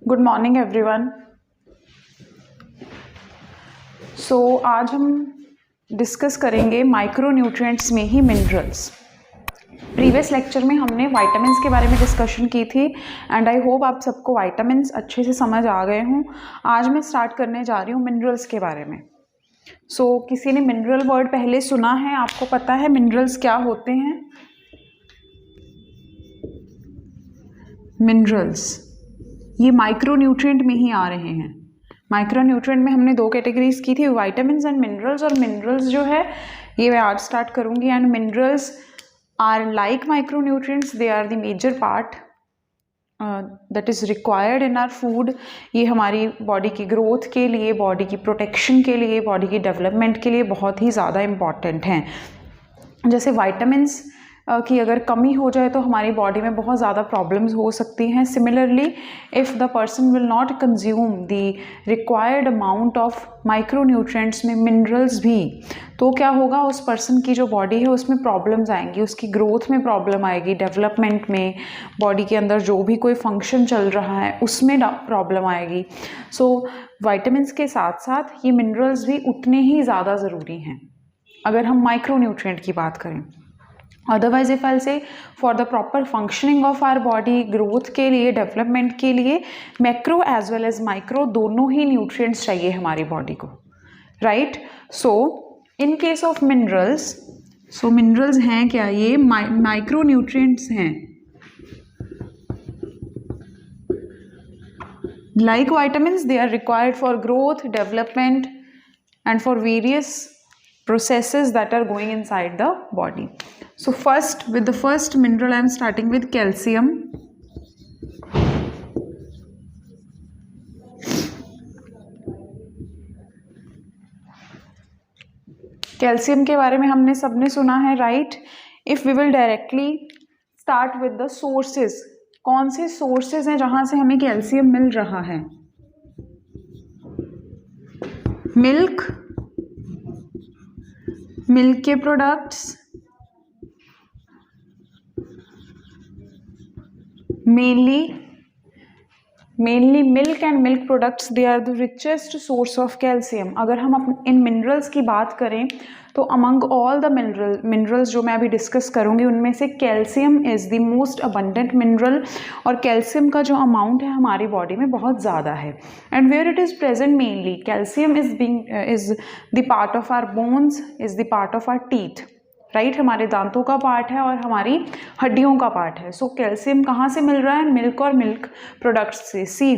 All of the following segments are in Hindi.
Good morning everyone. आज हम डिस्कस करेंगे माइक्रो न्यूट्रिएंट्स में ही मिनरल्स। प्रीवियस लेक्चर में हमने वाइटामिन्स के बारे में डिस्कशन की थी एंड आई होप आप सबको वाइटामिन्स अच्छे से समझ आ गए हों। आज मैं स्टार्ट करने जा रही हूँ मिनरल्स के बारे में। किसी ने मिनरल वर्ड पहले सुना है? आपको पता है मिनरल्स क्या होते हैं? मिनरल्स ये माइक्रो न्यूट्रिएंट में ही आ रहे हैं। माइक्रो न्यूट्रिएंट में हमने दो कैटेगरीज की थी, वाइटामिन्स एंड मिनरल्स। और मिनरल्स जो है ये मैं आज स्टार्ट करूंगी। And minerals are like micro nutrients, they are the major part that is required in our food. ये हमारी बॉडी की ग्रोथ के लिए, बॉडी की प्रोटेक्शन के लिए, बॉडी की डेवलपमेंट के लिए बहुत ही ज़्यादा इम्पॉर्टेंट हैं। जैसे वाइटामिन्स की अगर कमी हो जाए तो हमारी बॉडी में बहुत ज़्यादा प्रॉब्लम्स हो सकती हैं। Similarly if the person will not consume the required amount of micro nutrients में मिनरल्स भी, तो क्या होगा, उस पर्सन की जो बॉडी है उसमें प्रॉब्लम्स आएंगी, उसकी ग्रोथ में प्रॉब्लम आएगी, डेवलपमेंट में, बॉडी के अंदर जो भी कोई फंक्शन चल रहा है उसमें प्रॉब्लम आएगी। वाइटामिन्स के साथ साथ ये मिनरल्स भी उतने ही ज़्यादा ज़रूरी हैं अगर हम माइक्रो न्यूट्रिएंट की बात करें। Otherwise if I say for the proper functioning of our body, growth के लिए, डेवलपमेंट के लिए macro as well as micro दोनों ही न्यूट्रिएंट्स चाहिए हमारी बॉडी को, right. In case of minerals, minerals हैं क्या? ये माइक्रो न्यूट्रिएंट्स हैं। Like vitamins, they are required for growth, development and for various processes that are going inside the body. First, with the first mineral I am starting with calcium. Calcium के बारे में हमने सबने सुना है, right. If we will directly start with the sources, कौन से सोर्सेज हैं जहां से हमें कैल्शियम मिल रहा है? मिल्क, मिल्क के products, mainly milk and milk products, they are the richest source of calcium. अगर हम इन मिनरल्स की बात करें तो अमंग ऑल द मिनरल्स जो मैं अभी डिस्कस करूंगी उनमें से calcium is the most abundant mineral. और कैल्शियम का जो अमाउंट है हमारी बॉडी में बहुत ज़्यादा है। And where it is present mainly, calcium is the part of our bones, is the part of our teeth, right. हमारे दांतों का पार्ट है और हमारी हड्डियों का पार्ट है। कैल्शियम कहाँ से मिल रहा है? मिल्क और मिल्क प्रोडक्ट्स से।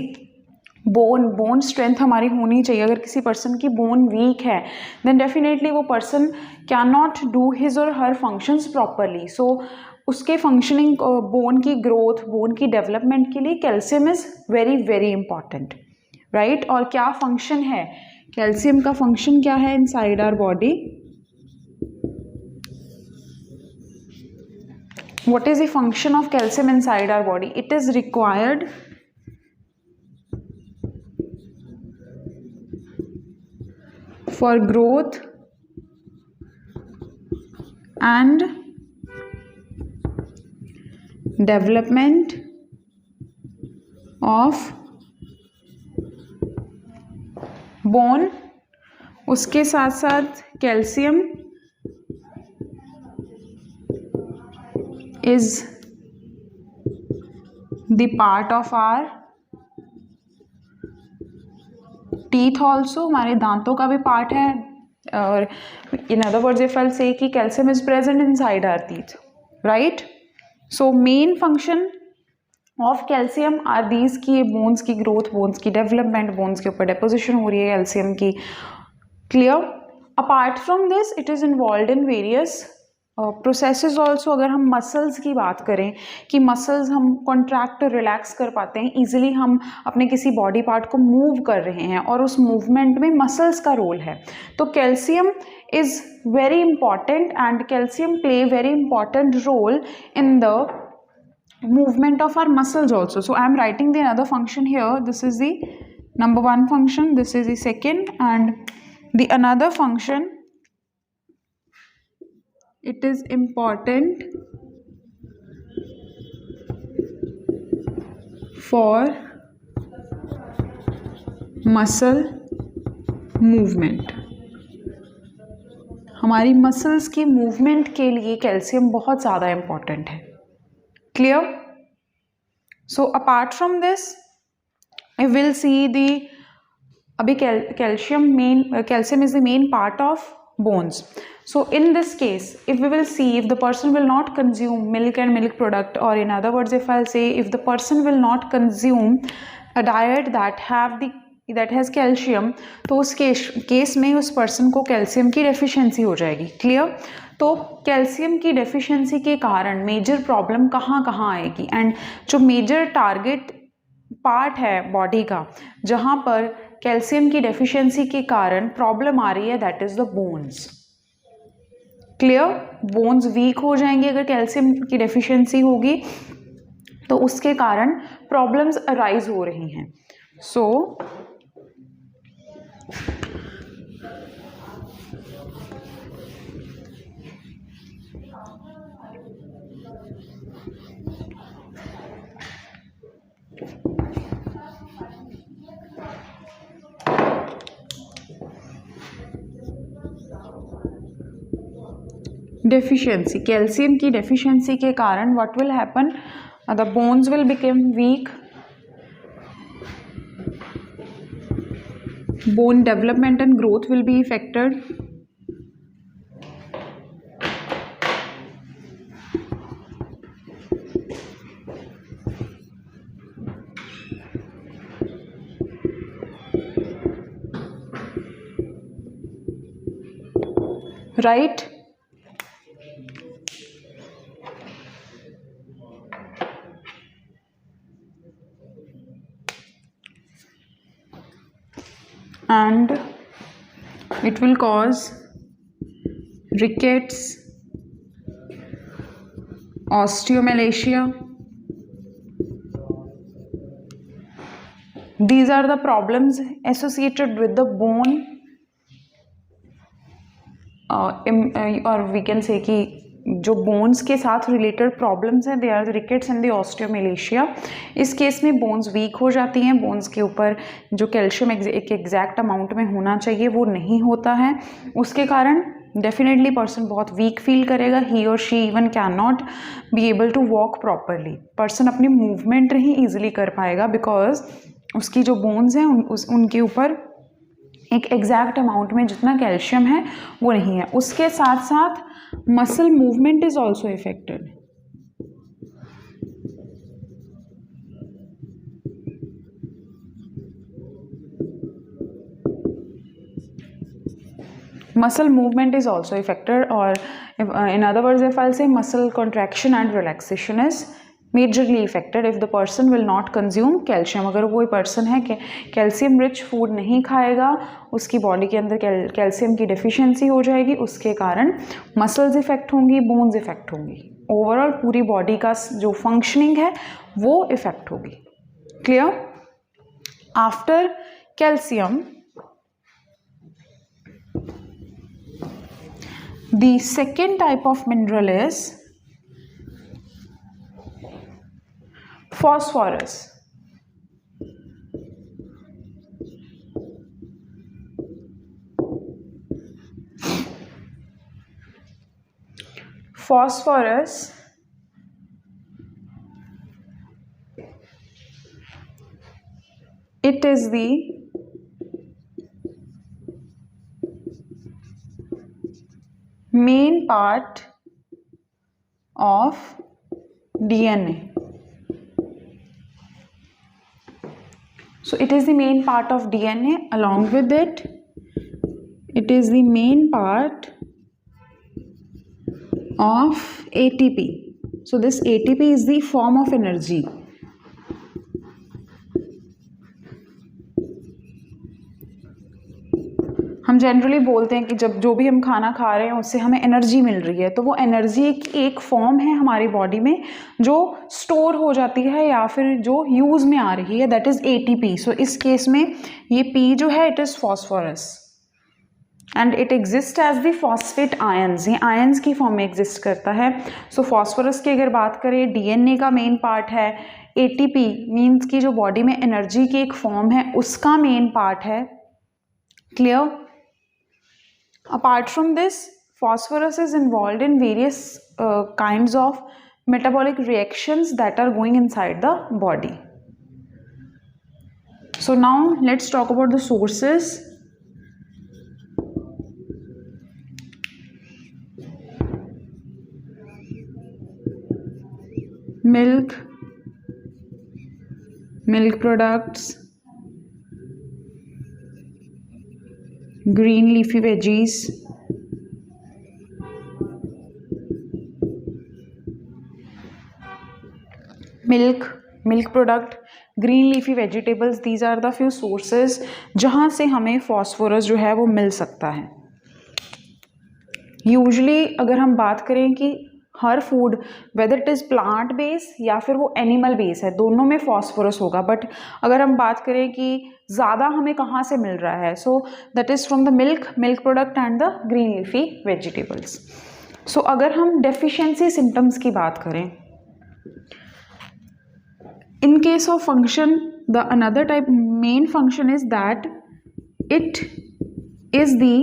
बोन स्ट्रेंथ हमारी होनी चाहिए। अगर किसी पर्सन की बोन वीक है देन डेफिनेटली वो person can not do his और हर फंक्शंस प्रॉपरली। उसके फंक्शनिंग, बोन की ग्रोथ, बोन की डेवलपमेंट के लिए calcium is very very important, right. और क्या फंक्शन है कैल्शियम का? फंक्शन क्या है inside our body? What is the function of calcium inside our body? It is required for growth and development of bone. उसके साथ साथ calcium is the part of our teeth also, हमारे दांतों का भी पार्ट है। और in other words if I'll say कि calcium is present inside our teeth, right. Main function of calcium are these कि बोन्स की ग्रोथ, बोन्स की डेवलपमेंट, बोन्स के ऊपर डेपोजिशन हो रही है कैल्शियम की, clear. Apart from this it is involve in various processes also. अगर हम मसल्स की बात करें कि मसल्स हम कॉन्ट्रैक्ट और रिलैक्स कर पाते हैं ईजिली, हम अपने किसी बॉडी पार्ट को मूव कर रहे हैं और उस मूवमेंट में मसल्स का रोल है, तो calcium is very important and calcium play very important role in the movement of our muscles also. I am writing the another function here. This is the number one function, this is the second, and the another function, it is important for muscle movement, हमारी मसल्स की मूवमेंट के लिए कैल्शियम बहुत ज़्यादा इम्पॉर्टेंट है। Clear? So apart from this I will see the, अभी calcium is the main part of bones. So in this case, if we will see, if the person will not consume milk and milk product, or in other words, if I'll say, if the person will not consume a diet that has calcium, तो उस केस में उस पर्सन को कैल्शियम की डेफिशिएंसी हो जाएगी। क्लियर? तो कैल्शियम की डेफिशिएंसी के कारण मेजर प्रॉब्लम कहाँ कहाँ आएगी, एंड जो मेजर टारगेट पार्ट है बॉडी का जहाँ पर कैल्शियम की डेफिशिएंसी के कारण प्रॉब्लम आ रही है, that is the bones. Clear? Bones weak हो जाएंगे अगर कैल्शियम की डेफिशिएंसी होगी, तो उसके कारण प्रॉब्लम्स अराइज हो रही हैं। सो डेफिशिएंसी, कैल्शियम की डेफिशिएंसी के कारण what will happen, the bones will become weak, bone development and growth will be affected, right? And it will cause rickets, osteomalacia. These are the problems associated with the bone, or we can say कि जो बोन्स के साथ रिलेटेड प्रॉब्लम्स हैं, they are the rickets and the osteomalacia. इस केस में बोन्स वीक हो जाती हैं, बोन्स के ऊपर जो कैल्शियम एक एग्जैक्ट अमाउंट में होना चाहिए वो नहीं होता है, उसके कारण डेफिनेटली पर्सन बहुत वीक फील करेगा। ही और she even can not be able to walk properly, person अपनी मूवमेंट नहीं ईजिली कर पाएगा, बिकॉज उसकी जो बोन्स हैं उनके ऊपर एक एग्जैक्ट अमाउंट में जितना कैल्शियम है वो नहीं है। उसके साथ साथ muscle movement is also affected. muscle movement is also affected, or in other words, if I'll say, muscle contraction and relaxation is majorly affected if the person will not consume calcium। अगर कोई पर्सन है कि कैल्शियम रिच फूड नहीं खाएगा, उसकी बॉडी के अंदर कैल्शियम की डेफिशिएंसी हो जाएगी, उसके कारण मसल्स इफेक्ट होंगी, बोन्स इफेक्ट होंगी, ओवरऑल पूरी बॉडी का जो फंक्शनिंग है वो इफेक्ट होगी। Clear? After calcium, the second type of mineral is phosphorus। phosphorus it is the main part of DNA। So it is the main part of DNA. Along with it, it is the main part of ATP। So this ATP is the form of energy। हम जनरली बोलते हैं कि जब जो भी हम खाना खा रहे हैं उससे हमें एनर्जी मिल रही है, तो वो एनर्जी की एक फॉर्म है हमारी बॉडी में जो स्टोर हो जाती है या फिर जो यूज़ में आ रही है, दैट इज़ एटीपी। सो इस केस में ये पी जो है it is phosphorus. And it exist as the phosphate ions, ये आयंस की फॉर्म में एग्जिस्ट करता है। सो फॉस्फोरस की अगर बात करें डीएनए का मेन पार्ट है, एटीपी मीन्स की जो बॉडी में एनर्जी की एक फॉर्म है उसका मेन पार्ट है। Clear? Apart from this phosphorus is involved in various kinds of metabolic reactions that are going inside the body. So now let's talk about the sources. Milk, milk products, green leafy veggies, milk product, green leafy vegetables, these are the few sources जहाँ से हमें phosphorus जो है वो मिल सकता है। यूजली अगर हम बात करें कि हर food whether it is plant base या फिर वो एनिमल बेस है, दोनों में फॉस्फोरस होगा। बट अगर हम बात करें कि ज़्यादा हमें कहाँ से मिल रहा है, so that is from the milk product and the green leafy vegetables. So अगर हम डेफिशिएंसी सिम्टम्स की बात करें, in case of function, the another type main function is that it is the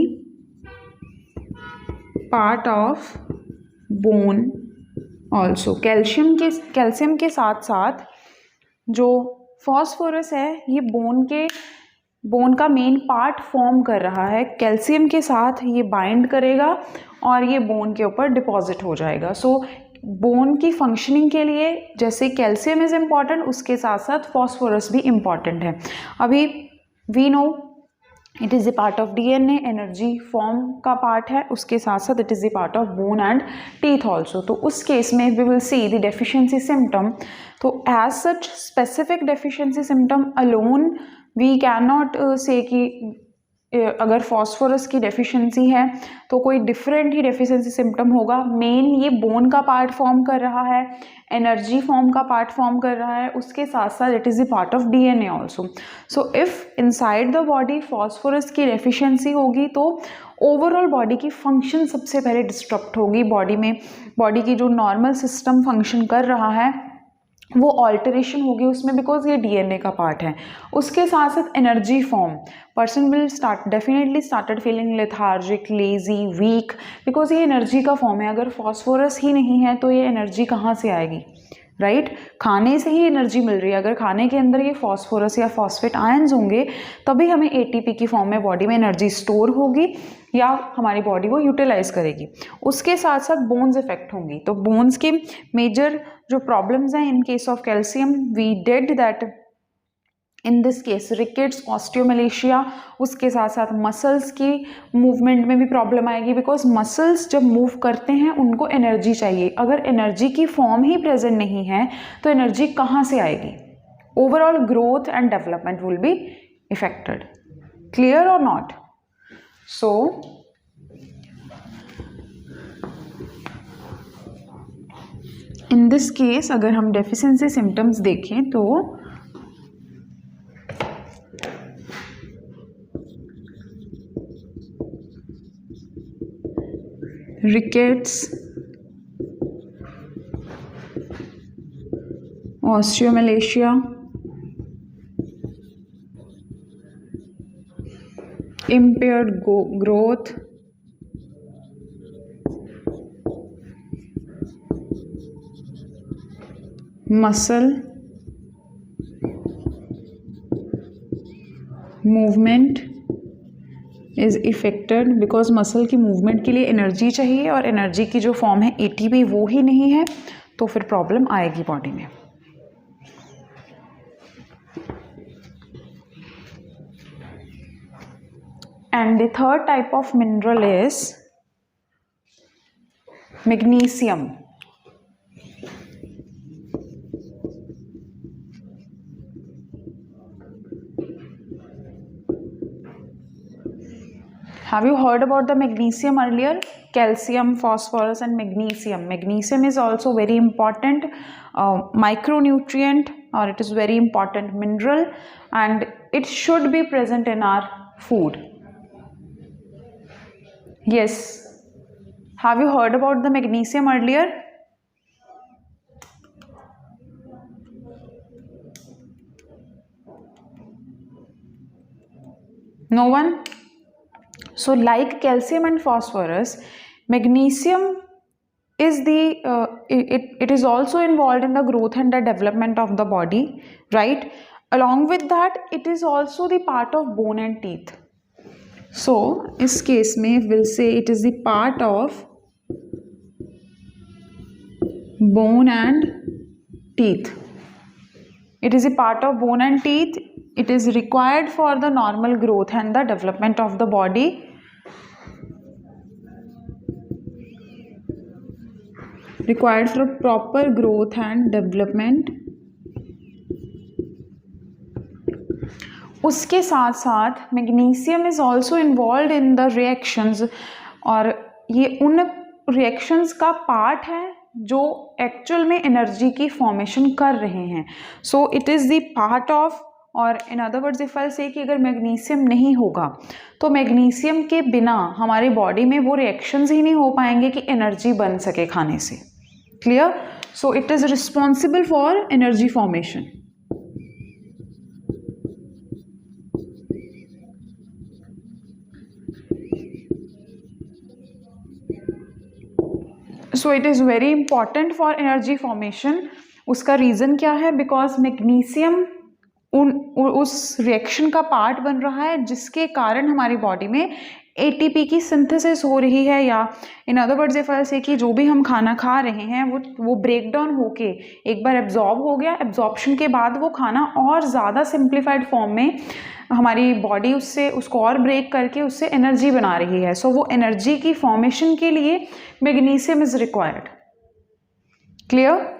part of bone also। Calcium के साथ साथ जो फॉस्फोरस है ये बोन का मेन पार्ट फॉर्म कर रहा है। कैल्शियम के साथ ये बाइंड करेगा और ये बोन के ऊपर डिपॉजिट हो जाएगा। सो बोन की फंक्शनिंग के लिए जैसे कैल्शियम इज़ इम्पॉर्टेंट, उसके साथ साथ फॉस्फोरस भी इम्पॉर्टेंट है। अभी we know it is the part of DNA, energy form का पार्ट है, उसके साथ साथ it is the part of bone and teeth also. तो उस केस में we will see the deficiency symptom. तो as such specific deficiency symptom alone we can not say कि अगर फॉस्फोरस की डेफिशिएंसी है तो कोई डिफरेंट ही डेफिशिएंसी सिम्टम होगा। मेन ये बोन का पार्ट फॉर्म कर रहा है, एनर्जी फॉर्म का पार्ट फॉर्म कर रहा है, उसके साथ साथ it is the part of DNA also. So if inside the body phosphorus की डेफिशिएंसी होगी तो ओवरऑल बॉडी की फंक्शन सबसे पहले डिस्टर्ब होगी। बॉडी की जो नॉर्मल सिस्टम फंक्शन कर रहा है वो ऑल्टरेशन होगी उसमें, बिकॉज ये डीएनए का पार्ट है। उसके साथ साथ energy form, person will definitely started feeling lethargic, lazy, weak, because ये एनर्जी का फॉर्म है। अगर फॉस्फोरस ही नहीं है तो ये एनर्जी कहाँ से आएगी, राइट? खाने से ही एनर्जी मिल रही है। अगर खाने के अंदर ये फॉस्फोरस या फॉस्फेट आयंस होंगे तभी हमें एटीपी की फॉर्म में बॉडी में एनर्जी स्टोर होगी या हमारी बॉडी वो यूटिलाइज करेगी। उसके साथ साथ बोन्स इफेक्ट होंगी। तो बोन्स के मेजर जो प्रॉब्लम्स हैं in case of calcium, we did that in this case rickets, osteomalacia. उसके साथ साथ मसल्स की मूवमेंट में भी प्रॉब्लम आएगी, बिकॉज मसल्स जब मूव करते हैं उनको एनर्जी चाहिए। अगर एनर्जी की फॉर्म ही प्रेजेंट नहीं है तो एनर्जी कहाँ से आएगी? Overall growth and development will be affected. Clear और not? So in this case अगर हम डेफिशिएंसी सिम्टम्स देखें तो rickets, osteomalacia, impaired growth, muscle movement is affected, because muscle की मूवमेंट के लिए एनर्जी चाहिए और एनर्जी की जो फॉर्म है एटीपी वो ही नहीं है, तो फिर प्रॉब्लम आएगी बॉडी में। And the third type of mineral is magnesium. Have you heard about the magnesium earlier? Calcium, phosphorus and magnesium. Magnesium is also very important micronutrient, or it is very important mineral, and it should be present in our food. Yes. Have you heard about the magnesium earlier? No one? So like calcium and phosphorus, magnesium is it is also involved in the growth and the development of the body, right? Along with that, it is also the part of bone and teeth. So इस केस में we'll say it is the part of bone and teeth. It is a part of bone and teeth. It is required for the normal growth and the development of the body. Required for proper growth and development. उसके साथ साथ magnesium is also involve in the reactions, और ये उन रिएक्शंस का पार्ट है जो एक्चुअल में एनर्जी की फॉर्मेशन कर रहे हैं. So it is the part of, और in other words if I say कि अगर मैग्नीशियम नहीं होगा तो मैग्नीशियम के बिना हमारी बॉडी में वो रिएक्शंस ही नहीं हो पाएंगे कि एनर्जी बन सके खाने से. Clear? So it is responsible for energy formation. So it is very important for energy formation. उसका रीज़न क्या है? बिकॉज मैग्नीशियम उस रिएक्शन का पार्ट बन रहा है जिसके कारण हमारी बॉडी में एटीपी की सिंथेसिस हो रही है, या इन other words if I say कि जो भी हम खाना खा रहे हैं वो ब्रेक डाउन होके एक बार एब्जॉर्ब हो गया. एब्जॉर्प्शन के बाद वो खाना और ज़्यादा सिंप्लीफाइड फॉर्म में हमारी बॉडी उसको और ब्रेक करके उससे एनर्जी बना रही है. सो वो एनर्जी की फॉर्मेशन के लिए magnesium is required. Clear?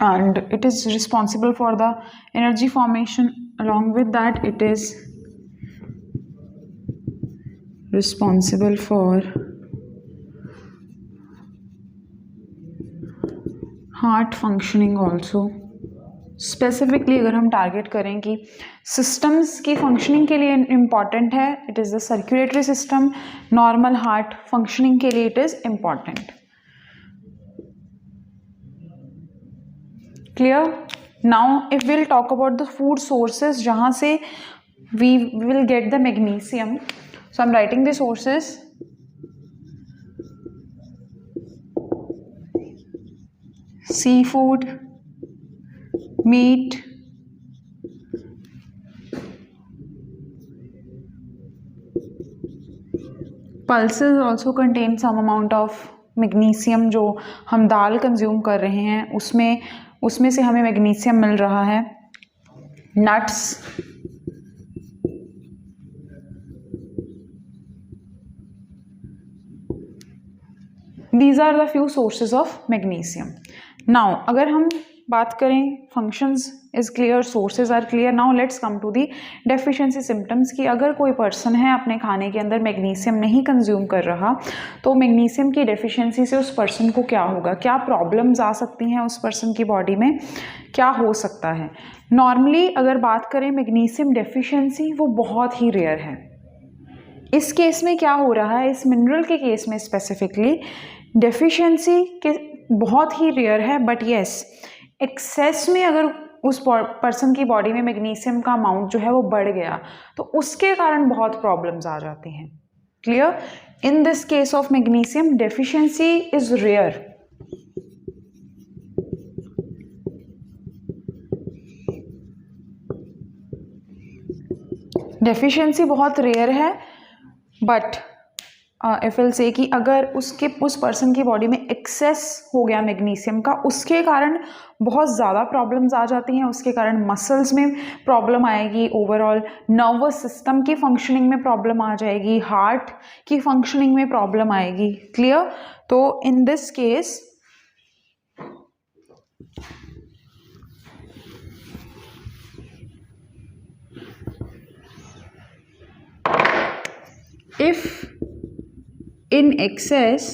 And it is responsible for the energy formation. Along with that, it is responsible for heart functioning also. Specifically अगर हम टारगेट करें कि सिस्टम्स की फंक्शनिंग के लिए इम्पॉर्टेंट है, it is the circulatory system. Normal heart functioning के लिए it is important. Clear? Now if we'll talk about the food sources जहाँ से we will get the magnesium, so I'm writing the sources. Seafood, meat, pulses also contain some amount of magnesium. जो हम दाल कंज्यूम कर रहे हैं उसमें से हमें मैग्नीशियम मिल रहा है. Nuts, these are the few sources of magnesium. Now अगर हम बात करें functions is clear, sources are clear. Now let's come to the deficiency symptoms की अगर कोई पर्सन है अपने खाने के अंदर मैग्नीशियम नहीं कंज्यूम कर रहा तो मैग्नीशियम की डेफिशिएंसी से उस पर्सन को क्या होगा, क्या प्रॉब्लम्स आ सकती हैं उस पर्सन की बॉडी में, क्या हो सकता है. नॉर्मली अगर बात करें मैग्नीशियम डेफिशिएंसी वो बहुत ही रेयर है. इस केस में क्या हो रहा है, इस मिनरल के केस में स्पेसिफिकली डेफिशिएंसी के बहुत ही रेयर है, बट येस एक्सेस में अगर उस पर्सन की बॉडी में मैग्नीशियम का अमाउंट जो है वो बढ़ गया तो उसके कारण बहुत प्रॉब्लम्स आ जाती हैं. Clear? In this case of magnesium deficiency is rare. Deficiency बहुत रेयर है, बट FL से कि अगर उस पर्सन की बॉडी में एक्सेस हो गया मैग्नीशियम का, उसके कारण बहुत ज़्यादा प्रॉब्लम्स आ जाती हैं, उसके कारण मसल्स में प्रॉब्लम आएगी, ओवरऑल नर्वस सिस्टम की फंक्शनिंग में प्रॉब्लम आ जाएगी, हार्ट की फंक्शनिंग में प्रॉब्लम आएगी। क्लियर? तो इन this case if in excess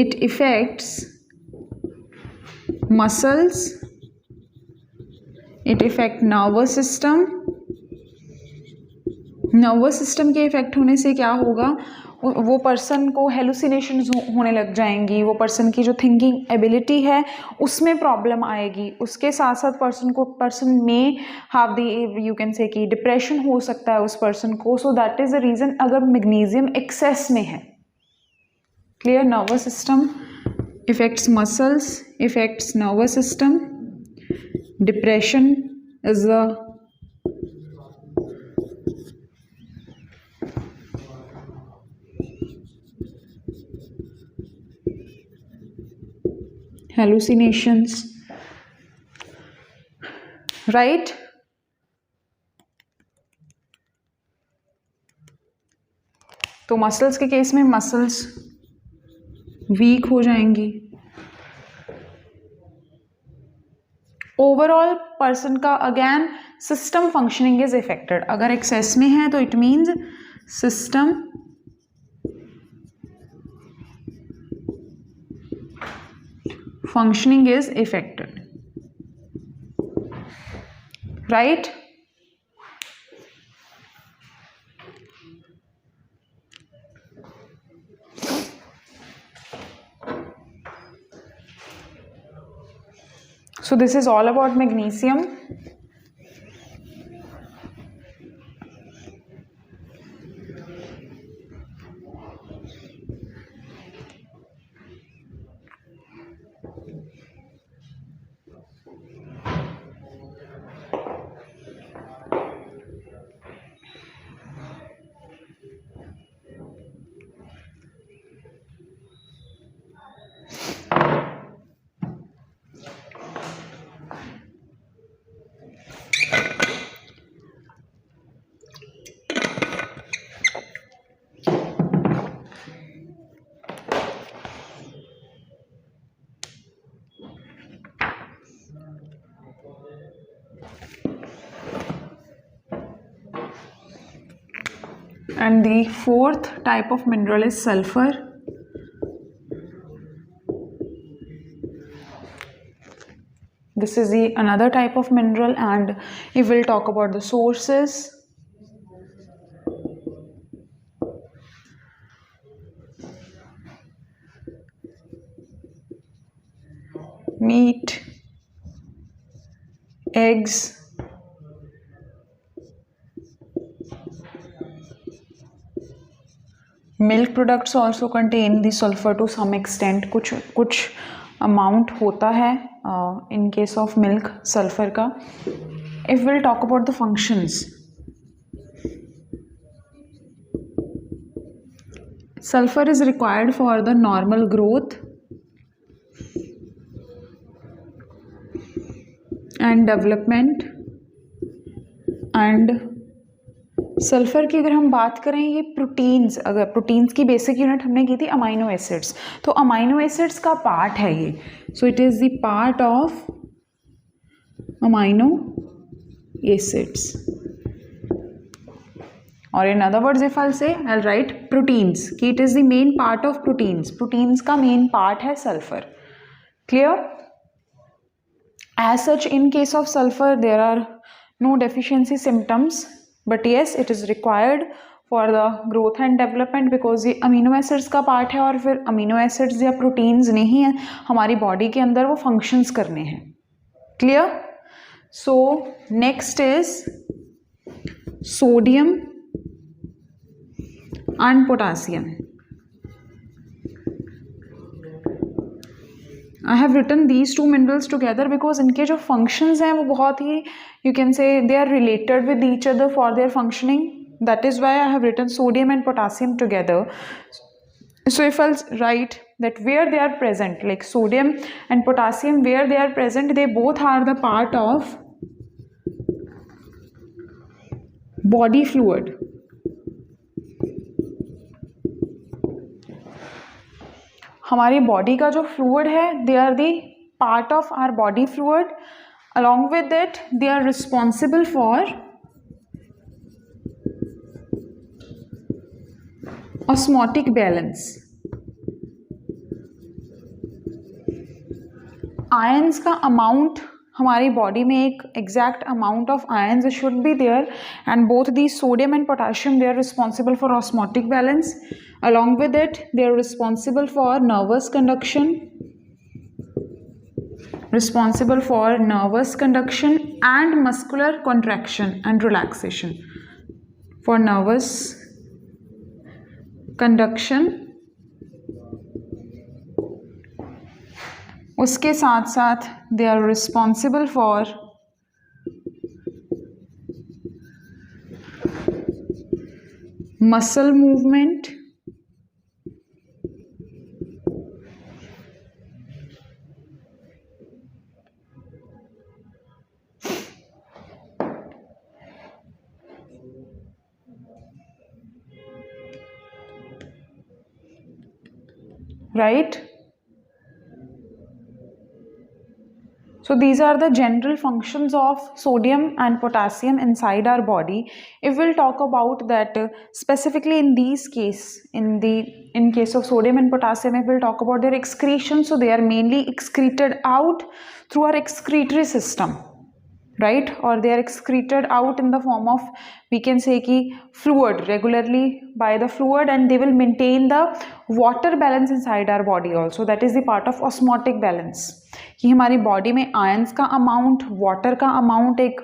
it affects muscles, it affect nervous system, nervous system के इफेक्ट होने से क्या होगा, वो पर्सन को हेलुसिनेशंस होने लग जाएंगी, वो पर्सन की जो थिंकिंग एबिलिटी है उसमें प्रॉब्लम आएगी, उसके साथ साथ पर्सन में have the you can say कि डिप्रेशन हो सकता है उस पर्सन को। सो दैट इज़ द रीज़न अगर मैग्नीशियम एक्सेस में है। Clear? Nervous system effects muscles, effects nervous system, depression is the hallucinations, right? तो मसल्स के केस में मसल्स वीक हो जाएंगी, ओवरऑल पर्सन का again system functioning is affected. अगर एक्सेस में है तो it means system functioning is affected, right? So this is all about magnesium. And the fourth type of mineral is sulfur. This is another type of mineral, and we will talk about the sources. Meat, eggs, milk products also contain the sulfur to some extent. कुछ amount होता है in case of milk sulfur का. If we'll talk about the functions, sulfur is required for the normal growth and development, and sulphur की अगर हम बात करें, ये प्रोटीन्स, अगर प्रोटीन्स की बेसिक यूनिट हमने की थी अमाइनो एसिड्स, तो अमाइनो एसिड्स का पार्ट है ये. So it is the part of amino acids, और in other words if I say I write proteins कि it is the main part of proteins. Proteins का मेन पार्ट है sulphur. Clear? As such in case of sulphur there are no deficiency symptoms, but yes it is required for the growth and development, because ये अमीनो एसिड्स का पार्ट है, और फिर अमीनो एसिड्स या प्रोटीन्स नहीं है हमारी बॉडी के अंदर, वो फंक्शंस करने हैं. Clear? So next is sodium and potassium. I have written these two minerals together because इनके जो फंक्शंस हैं वो बहुत ही, you can say they are related with each other for their functioning. that is why I have written sodium and potassium together. So if I'll write that where they are present, like sodium and potassium, where they are present, they both are the part of body fluid. हमारी बॉडी का जो फ्लूइड है, they are the part of our body fluid. Along with it, they are responsible for osmotic balance. Ions का अमाउंट हमारी बॉडी में एक exact amount of ions should be there, and both the sodium and potassium they are responsible for osmotic balance. Along with it, they are responsible for nervous conduction, and muscular contraction and relaxation. For nervous conduction, उसके साथ साथ they are responsible for muscle movement, right? So these are the general functions of sodium and potassium inside our body. If we'll talk about that specifically in these case, in case of sodium and potassium, if we'll talk about their excretion, so they are mainly excreted out through our excretory system, right? Or they are excreted out in the form of, we can say ki fluid, regularly by the fluid, and they will maintain the water balance inside our body also. That is the part of osmotic balance, कि हमारी बॉडी में आयंस का अमाउंट, वाटर का अमाउंट एक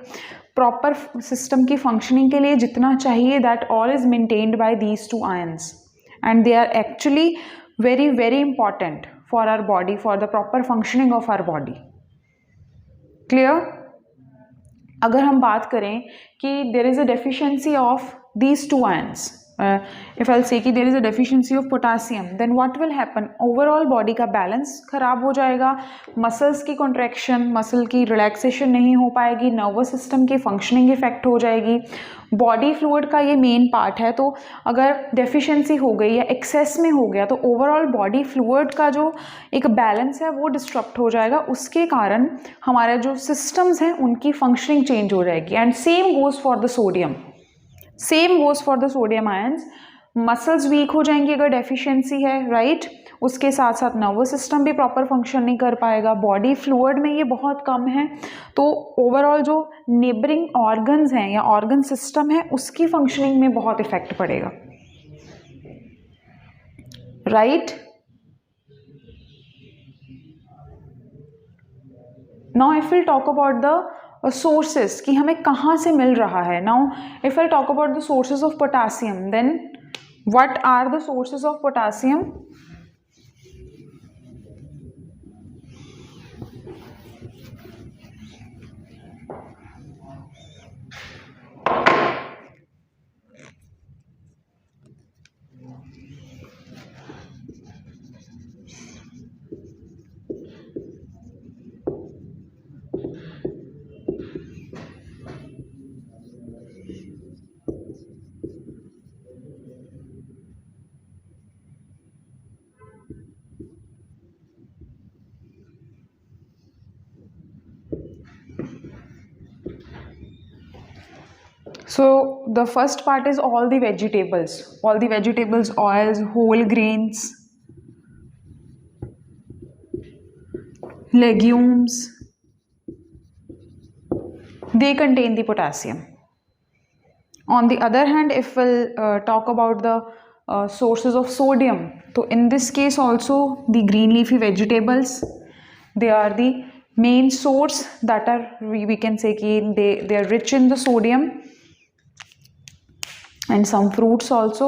प्रॉपर सिस्टम की फंक्शनिंग के लिए जितना चाहिए, that all is maintained by these two ions, and they are actually very very important for our body, for the proper functioning of our body. Clear? अगर हम बात करें कि there is a deficiency of these two ions, if I'll say कि there is a deficiency of potassium, then what will happen? Overall body का balance खराब हो जाएगा, muscles की contraction, muscle की relaxation नहीं हो पाएगी, nervous system की functioning effect हो जाएगी. body fluid का ये main part है, तो अगर deficiency हो गई या excess में हो गया तो overall body fluid का जो एक balance है वो disrupt हो जाएगा. उसके कारण हमारे जो systems हैं उनकी functioning change हो जाएगी. And same goes for the sodium. Same goes for the sodium ions. Muscles weak हो जाएंगी अगर डेफिशिएंसी है, राइट? उसके साथ साथ नर्वस सिस्टम भी प्रॉपर फंक्शन नहीं कर पाएगा. बॉडी फ्लूइड में ये बहुत कम है, तो ओवरऑल जो नेबरिंग ऑर्गन्स हैं या ऑर्गन सिस्टम है उसकी फंक्शनिंग में बहुत इफेक्ट पड़ेगा, right? Now if will talk about the sources कि हमें कहाँ से मिल रहा है. Now if I talk about the sources of potassium, then what are the sources of potassium? So the first part is all the vegetables, oils, whole grains, legumes, they contain the potassium. On the other hand, if we'll talk about the sources of sodium, so in this case also the green leafy vegetables, they are the main source that are, we can say ki they are rich in the sodium, and some fruits also.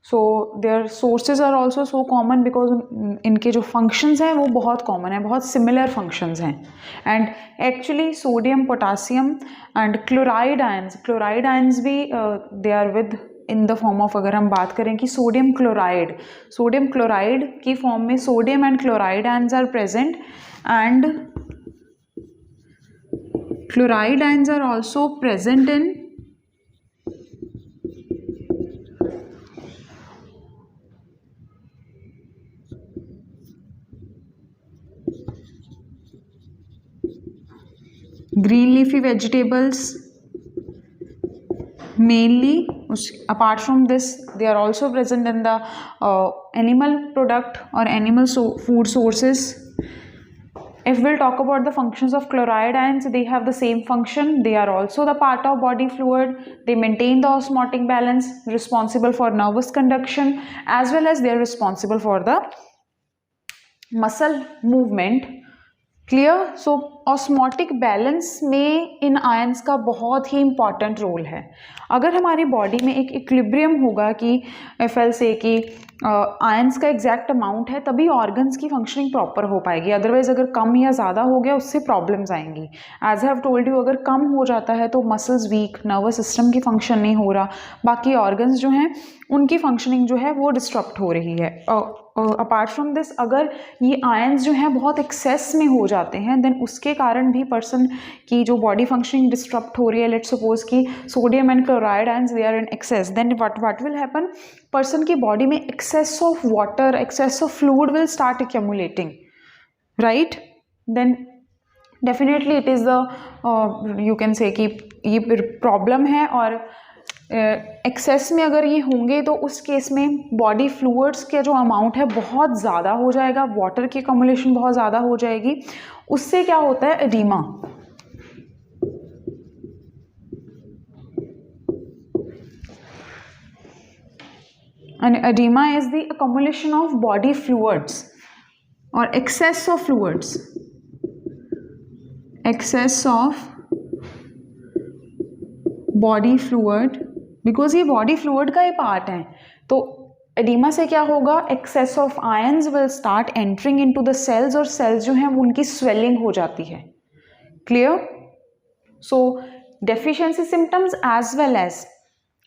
So their sources are also so common because इनके जो फंक्शंस हैं वो बहुत कॉमन है, बहुत सिमिलर फंक्शंस हैं. And actually sodium, potassium and chloride ions भी they are within the form of, अगर हम बात करें कि सोडियम क्लोराइड की फॉर्म में sodium and chloride ions are present, and chloride ions are also present in green leafy vegetables mainly. Apart from this, they are also present in the animal product or animal food sources. If we'll talk about the functions of chloride ions, they have the same function. They are also the part of body fluid. They maintain the osmotic balance, responsible for nervous conduction, as well as they are responsible for the muscle movement. Clear. So osmotic balance में इन आयंस का बहुत ही इंपॉर्टेंट रोल है. अगर हमारी बॉडी में एक इक्विलिब्रियम होगा कि FL से कि आयंस का एग्जैक्ट अमाउंट है, तभी ऑर्गन्स की फंक्शनिंग प्रॉपर हो पाएगी. अदरवाइज अगर कम या ज़्यादा हो गया उससे प्रॉब्लम्स आएंगी. As I have told you, अगर कम हो जाता है तो मसल्स वीक, नर्वस सिस्टम की फंक्शन नहीं हो रहा, बाकी ऑर्गन्स जो हैं उनकी फंक्शनिंग जो है वो डिस्टर्ब हो रही है. अपार्ट फ्रॉम दिस, अगर ये आयंस जो हैं बहुत एक्सेस में हो जाते हैं, देन उसके कारण भी पर्सन की जो बॉडी फंक्शनिंग डिस्टर्ब हो रही है. लेट्स सपोज कि sodium and chloride ions they are in excess, then what will happen, person की बॉडी में excess of water, excess of fluid will start accumulating, right. Then definitely it is the you can say कि ये प्रॉब्लम है. और एक्सेस में अगर ये होंगे तो उस केस में बॉडी फ्लूइड्स के जो अमाउंट है बहुत ज़्यादा हो जाएगा, वाटर की अकोमुलेशन बहुत ज़्यादा हो जाएगी. उससे क्या होता है, edema. And edema is the accumulation of body fluids or excess of fluids, excess of body fluid, because ये body fluid का ही पार्ट है. तो एडिमा से क्या होगा, excess of ions will start entering into the cells, और सेल्स जो हैं उनकी स्वेलिंग हो जाती है. Clear. So deficiency symptoms as well as,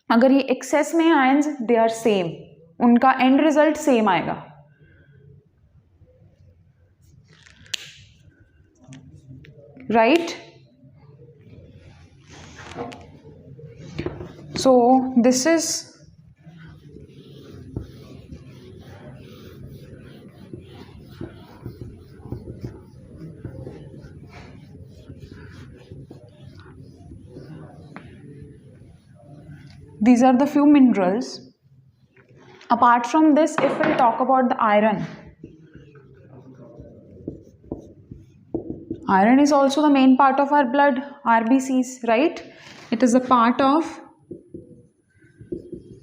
अगर ये एक्सेस में आयंस, दे आर सेम, उनका एंड रिजल्ट सेम आएगा. Right. So this is these are the few minerals. Apart from this, if we'll talk about the iron is also the main part of our blood, RBCs, right. It is a part of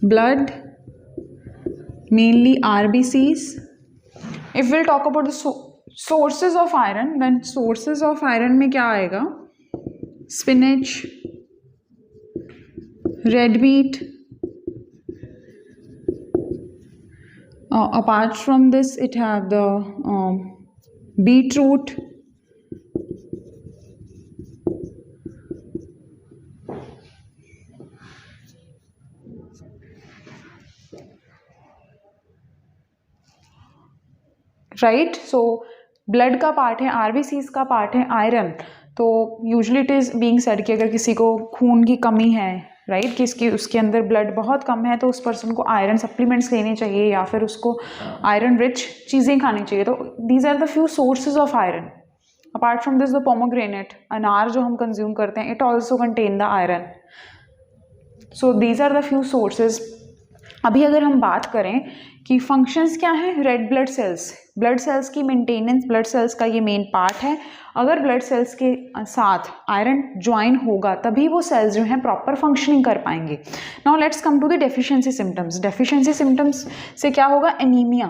blood, mainly RBCs. If we'll talk about the sources of iron, then sources of iron में क्या आएगा, spinach, red meat. Apart from this, it have the beetroot, right. So blood का पार्ट है, आरबीसीज का पार्ट है आयरन. तो usually it is being said कि अगर किसी को खून की कमी है, राइट, कि इसकी उसके अंदर ब्लड बहुत कम है, तो उस पर्सन को आयरन सप्लीमेंट्स लेने चाहिए या फिर उसको आयरन रिच चीज़ें खानी चाहिए. तो these are the few sources of iron. Apart from this, the pomegranate, अनार जो हम कंज्यूम करते हैं, it also contain the iron. So these are the few sources. अभी अगर हम बात करें कि फंक्शंस क्या हैं, रेड ब्लड सेल्स की मेंटेनेंस, ब्लड सेल्स का ये मेन पार्ट है. अगर ब्लड सेल्स के साथ आयरन ज्वाइन होगा तभी वो सेल्स जो हैं प्रॉपर फंक्शनिंग कर पाएंगे. Now let's come to the deficiency symptoms. Deficiency symptoms से क्या होगा, एनीमिया.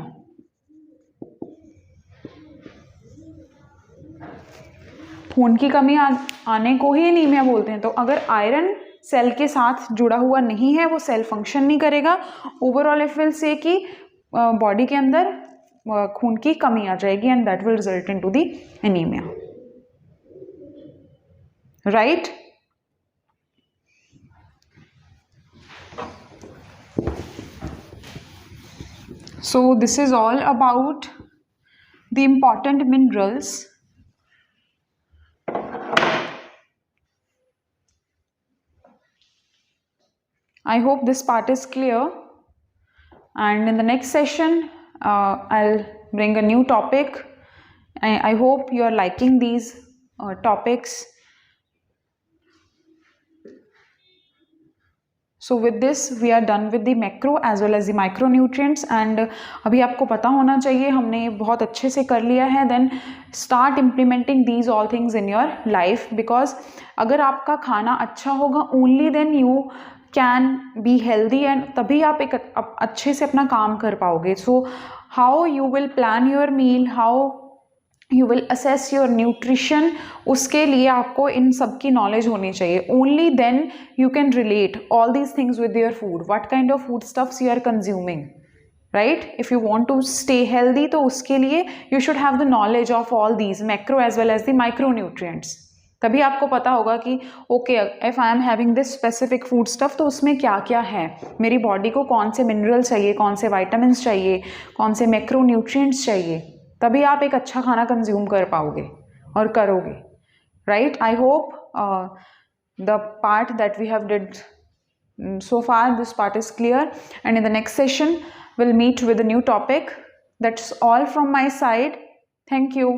खून की कमी आने को ही एनीमिया बोलते हैं. तो अगर आयरन सेल के साथ जुड़ा हुआ नहीं है, वो सेल फंक्शन नहीं करेगा। ओवरऑल इफ विल से कि बॉडी के अंदर खून की कमी आ जाएगी and that will result in to the anaemia, right. So this is all about the important minerals. I hope this part is clear, and in the next session I'll bring a new topic. I hope you are liking these topics. So with this we are done with the macro as well as the micronutrients, and अभी आपको पता होना चाहिए, हमने ये बहुत अच्छे से कर लिया है. Then start implementing these all things in your life, because अगर आपका खाना अच्छा होगा only then you can be healthy, and तभी आप एक अच्छे से अपना काम कर पाओगे. So how you will plan your meal, how you will assess your nutrition, उसके लिए आपको इन सब की knowledge होनी चाहिए. Only then you can relate all these things with your food, what kind of food stuffs you are consuming, right? If you want to stay healthy, तो उसके लिए you should have the knowledge of all these macro as well as the micronutrients. तभी आपको पता होगा कि okay if I am having this specific food stuff, तो उसमें क्या क्या है, मेरी बॉडी को कौन से मिनरल चाहिए, कौन से वाइटामिन्स चाहिए, कौन से मैक्रोन्यूट्रिएंट्स चाहिए, तभी आप एक अच्छा खाना कंज्यूम कर पाओगे और करोगे, right. I hope the part that we have did so far, this part is clear, and in the next session we'll meet with a new topic. That's all from my side. Thank you.